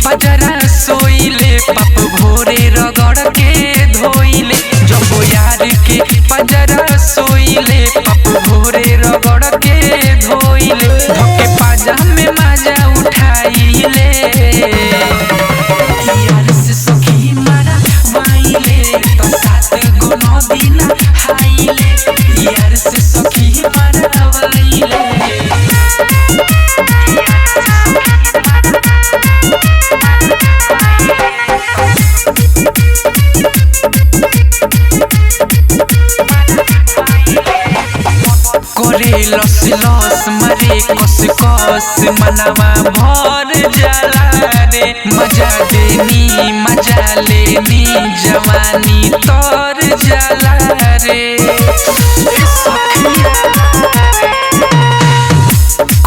पजरा सोइले पाप भोरे रगड़ के धोइले जब यार के पजरा सोइले पाप भोरे रगड़ के धोइले धोके पाजा में मजा उठाइले यार से सखी मारा वाइले तो साथ गो नदी ना हाइले यार से सखी मारा वाइले करे लस लस मरे कस कस मनवा भर जाला रे मजा लेनी जवानी तर जाला रे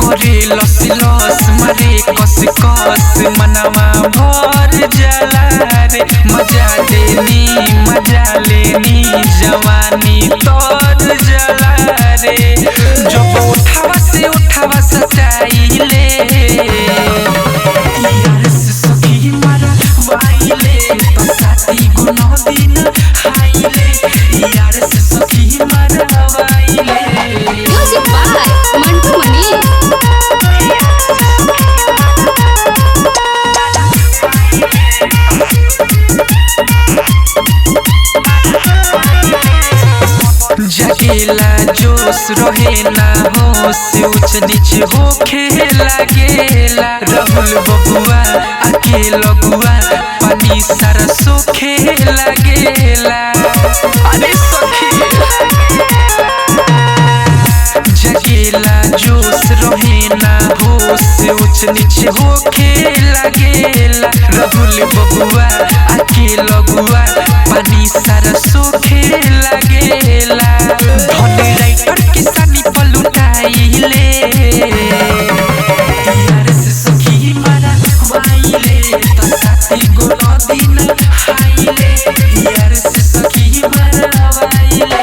करे लस लस मरे कस कस मनवा भर जाला रे मजा लेनी जवानी तर जाला रे जब उठावा सटाइले यार से सखी मारा वाइले तो साथी गो नदी ना हाइले यार से सखी मारा वाइले म्यूजिक बाय मंटू मनी जगेला जोश रहे ना होश ऊंच नीच होखे लागेला राहुल बबुआ आके लगुआ पानी सारा सोखे लागेला अरे सखी जगेला जोश रहे ना होश ऊंच नीच होखे लागेला राहुल बबुआ आके लगुआ पानी सारा सोखे लागेला धन राइटर किसानी पलुटाइले यार से सखी मारा वाइले तो साथी गो नदी ना हाइले यार से सखी मारा वाइले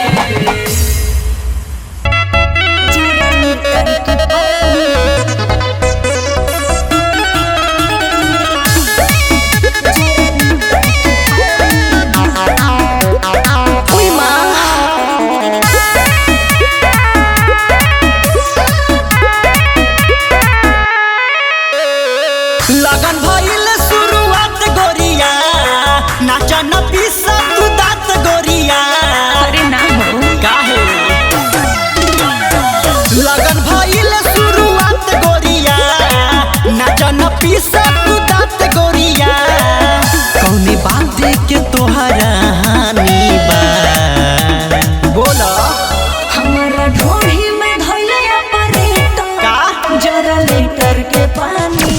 लगन भइल शुरुआत गोरिया नाचा न पीसा तू दात गोरिया अरे ना हो काहे लगन भइल शुरुआत गोरिया नाचा न पीसा तू दात गोरिया कौने बात के तोहरा हानि बा बोला हमारा ढोही में धइले ऑपरेटर का जरा लीटर के पानी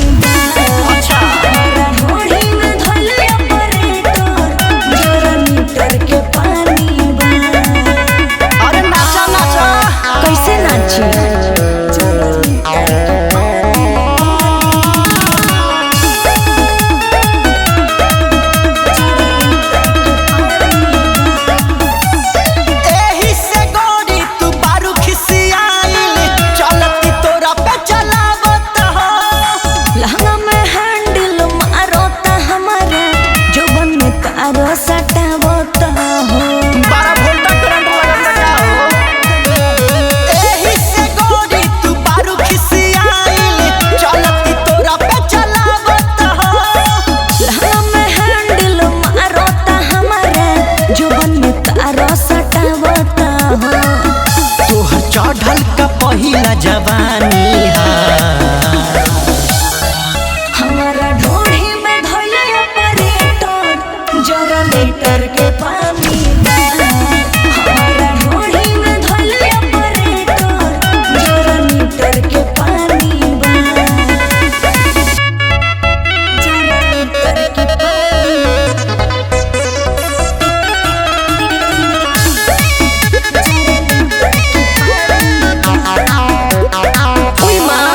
अच्छा हमारा ढोही में धइले ऑपरेटर जरा लीटर के पानी अरे नाचा नाचा कैसे नाची जरा लीटर के एही से गोरी तू बारू खिसियाइल चलती तोरा पे चलावत हो लहंगा में हैंडल मारोता हमारा जोबन में तारो सटावता हो 12 वोल्ट करंट लगता हो एही से गोरी तू बारू खिसियाइल चलती तोरा पे चलावत हो लहंगा में हैंडल मारोता हमारा जोबन में तारो सटावता हो तोहर चढ़ल का पहिला जवानी हा हमारा ढोढ़ी में धइले ऑपरेटर जरा लीटर के पानी हमारा ढोढ़ी में धइले ऑपरेटर जरा लीटर के पानी जरा लीटर के पानी ओए माँ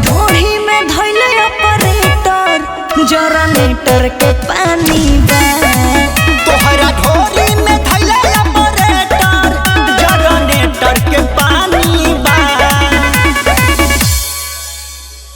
ढोढ़ी में धइले ऑपरेटर जनरेटर के पानी